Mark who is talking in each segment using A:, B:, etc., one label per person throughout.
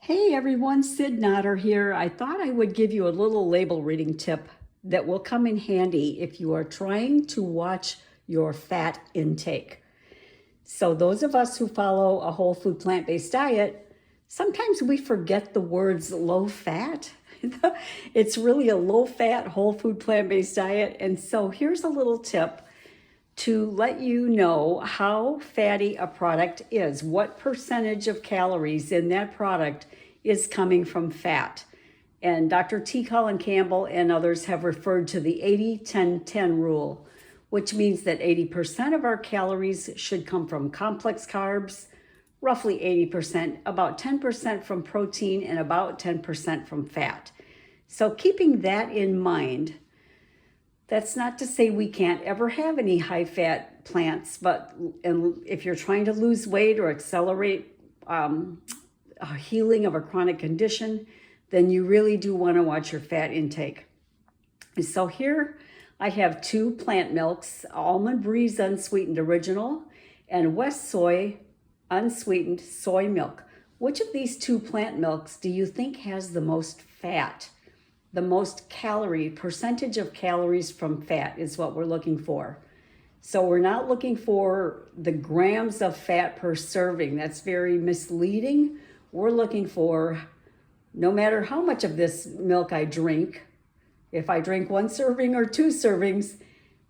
A: Hey everyone, Sid Notter here. I thought I would give you a little label reading tip that will come in handy if you are trying to watch your fat intake. So those of us who follow a whole food plant-based diet, sometimes we forget the words low fat. It's really a low fat, whole food plant-based diet. And so here's a little tip to let you know how fatty a product is, what percentage of calories in that product is coming from fat. And Dr. T. Colin Campbell and others have referred to the 80-10-10 rule, which means that 80% of our calories should come from complex carbs, roughly 80%, about 10% from protein, and about 10% from fat. So keeping that in mind, that's not to say we can't ever have any high-fat plants, but if you're trying to lose weight or accelerate a healing of a chronic condition, then you really do want to watch your fat intake. So here I have two plant milks, Almond Breeze Unsweetened Original and West Soy Unsweetened Soy Milk. Which of these two plant milks do you think has the most fat? The most percentage of calories from fat is what we're looking for. So we're not looking for the grams of fat per serving. That's very misleading. We're looking for, no matter how much of this milk I drink, if I drink one serving or two servings,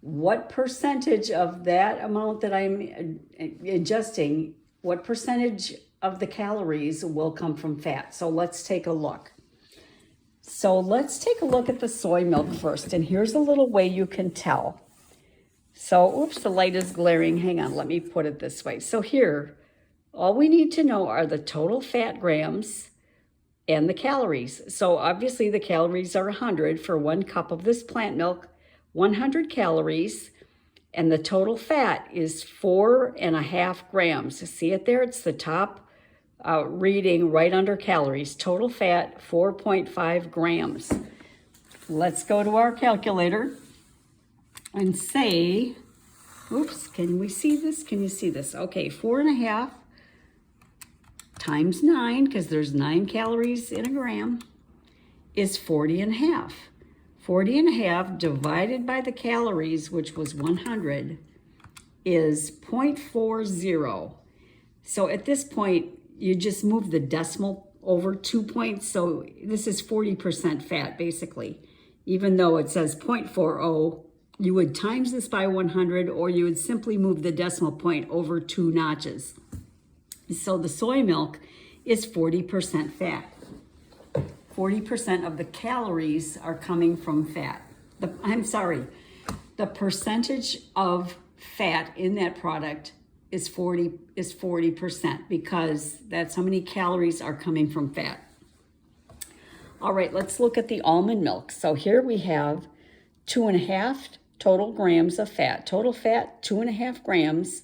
A: what percentage of that amount that I'm ingesting, what percentage of the calories will come from fat? So let's take a look. So let's take a look at the soy milk first. And here's a little way you can tell. So, oops, the light is glaring. Hang on, let me put it this way. So here, all we need to know are the total fat grams and the calories. So obviously the calories are 100 for 1 cup of this plant milk, 100 calories, and the total fat is 4.5 grams. See it there? It's the top reading right under calories. Total fat, 4.5 grams. Let's go to our calculator and say, oops, can we see this? Can you see this? Okay, 4.5 times 9, because there's 9 calories in a gram, is 40.5. 40.5 divided by the calories, which was 100, is 0.40. So at this point, you just move the decimal over 2 points. So this is 40% fat, basically. Even though it says 0.40, you would times this by 100, or you would simply move the decimal point over 2 notches. So the soy milk is 40% fat. 40% of the calories are coming from fat. The percentage of fat in that product is 40%, because that's how many calories are coming from fat. All right, let's look at the almond milk. So here we have 2.5 total grams of fat. Total fat, 2.5 grams.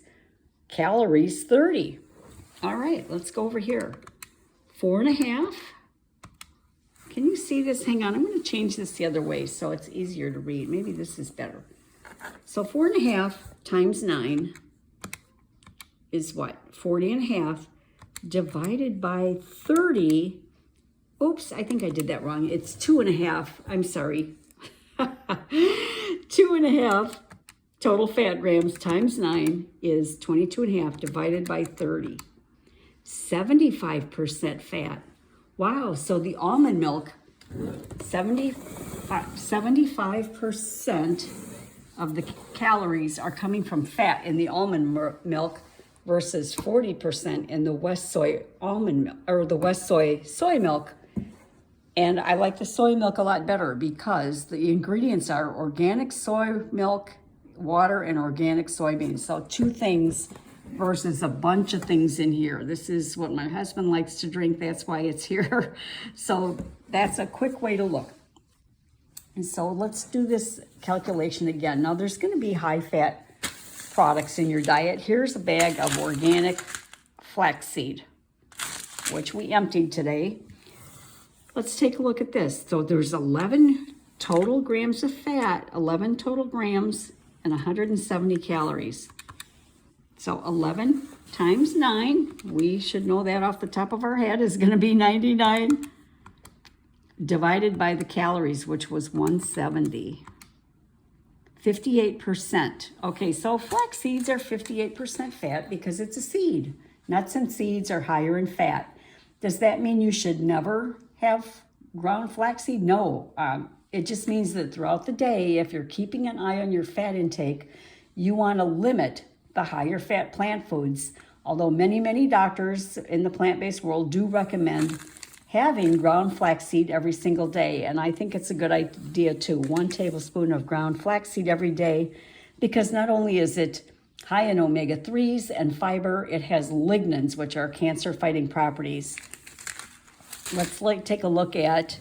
A: Calories, 30. All right, let's go over here. 4.5. Can you see this? Hang on, I'm going to change this the other way so it's easier to read. Maybe this is better. So 4.5 times 9 is what? 40.5 divided by 30. Oops, I think I did that wrong. It's 2.5. I'm sorry. 2.5 total fat grams times 9 is 22.5 divided by 30. 75% fat. Wow, so the almond milk, 75% of the calories are coming from fat in the almond milk versus 40% in the West Soy almond milk, or the West Soy soy milk. And I like the soy milk a lot better because the ingredients are organic soy milk, water, and organic soybeans. So 2 things versus a bunch of things in here. This is what my husband likes to drink. That's why it's here. So that's a quick way to look. And so let's do this calculation again. Now there's going to be high fat products in your diet. Here's a bag of organic flaxseed, which we emptied today. Let's take a look at this. So there's 11 total grams of fat, 11 total grams, and 170 calories. So 11 times 9, we should know that off the top of our head, is going to be 99, divided by the calories, which was 170. 58%. Okay, so flax seeds are 58% fat because it's a seed. Nuts and seeds are higher in fat. Does that mean you should never have ground flaxseed? No. It just means that throughout the day, if you're keeping an eye on your fat intake, you want to limit the higher fat plant foods. Although many doctors in the plant-based world do recommend having ground flaxseed every single day. And I think it's a good idea too. 1 tablespoon of ground flaxseed every day, because not only is it high in omega-3s and fiber, it has lignans, which are cancer-fighting properties. Let's take a look at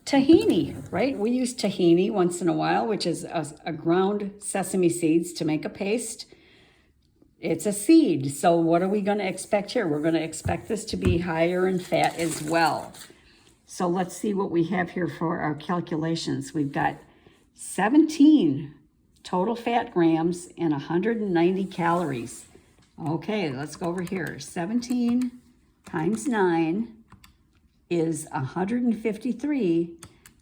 A: tahini, right? We use tahini once in a while, which is a ground sesame seeds to make a paste. It's a seed, so what are we going to expect here? We're going to expect this to be higher in fat as well. So let's see what we have here for our calculations. We've got 17 total fat grams and 190 calories. Okay, let's go over here. 17 times 9 is 153,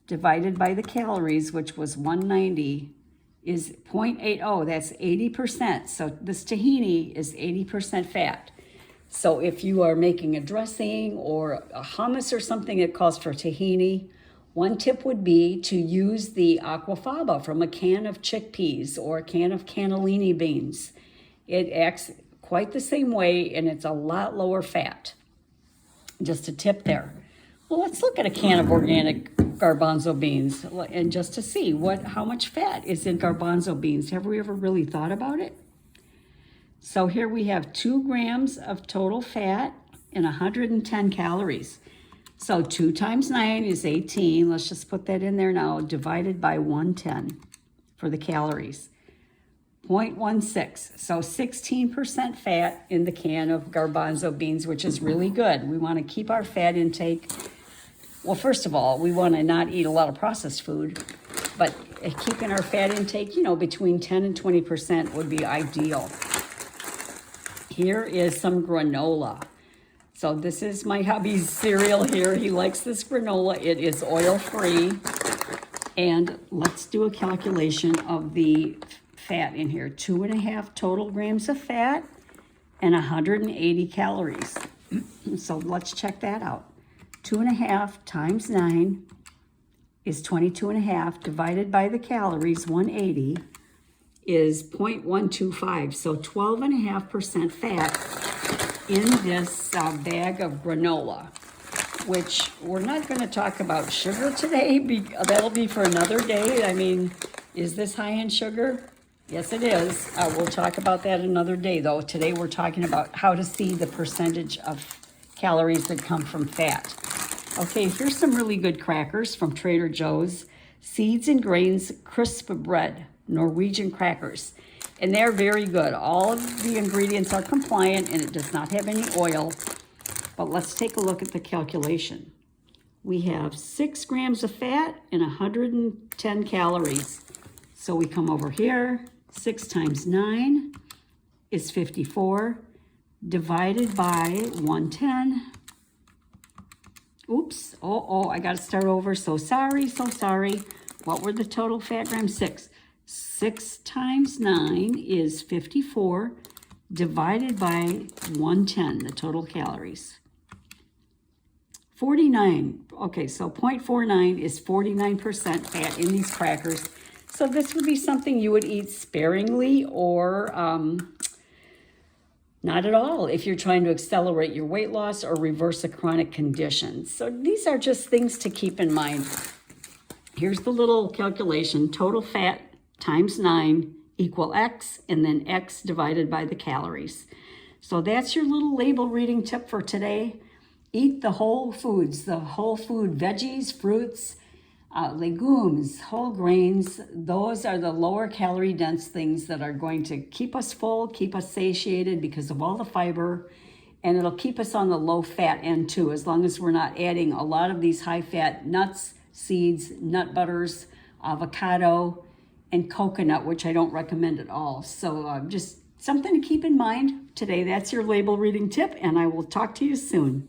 A: divided by the calories, which was 190, is 0.80. That's 80%. So this tahini is 80% fat. So if you are making a dressing or a hummus or something that calls for tahini, one tip would be to use the aquafaba from a can of chickpeas or a can of cannellini beans. It acts quite the same way, and it's a lot lower fat. Just a tip there. Well, let's look at a can of organic garbanzo beans and just to see how much fat is in garbanzo beans. Have we ever really thought about it? So here we have 2 grams of total fat and 110 calories. So 2 times 9 is 18. Let's just put that in there now, divided by 110 for the calories. 0.16. So 16% fat in the can of garbanzo beans, which is really good. We want to keep our fat intake. Well, first of all, we want to not eat a lot of processed food, but keeping our fat intake, between 10 and 20% would be ideal. Here is some granola. So this is my hubby's cereal here. He likes this granola. It is oil-free. And let's do a calculation of the fat in here. 2.5 total grams of fat and 180 calories. So let's check that out. 2.5 times 9 is 22.5, divided by the calories, 180, is 0.125. So 12.5% fat in this bag of granola, which we're not going to talk about sugar today. That'll be for another day. I mean, is this high in sugar? Yes, it is. We'll talk about that another day, though. Today we're talking about how to see the percentage of calories that come from fat. Okay, here's some really good crackers from Trader Joe's. Seeds and Grains Crisp Bread, Norwegian crackers. And they're very good. All of the ingredients are compliant and it does not have any oil. But let's take a look at the calculation. We have 6 grams of fat and 110 calories. So we come over here, 6 times 9 is 54, divided by 110. Oops, I got to start over. So sorry. What were the total fat grams? 6. 6 times 9 is 54, divided by 110, the total calories. 49. Okay, so 0.49 is 49% fat in these crackers. So this would be something you would eat sparingly or not at all if you're trying to accelerate your weight loss or reverse a chronic condition. So these are just things to keep in mind. Here's the little calculation. Total fat times 9 equal X, and then X divided by the calories. So that's your little label reading tip for today. Eat the whole foods, the whole food veggies, fruits, legumes, whole grains. Those are the lower calorie dense things that are going to keep us full, keep us satiated because of all the fiber, and it'll keep us on the low fat end too, as long as we're not adding a lot of these high fat nuts, seeds, nut butters, avocado, and coconut, which I don't recommend at all. So just Something to keep in mind today. That's your label reading tip, and I will talk to you soon.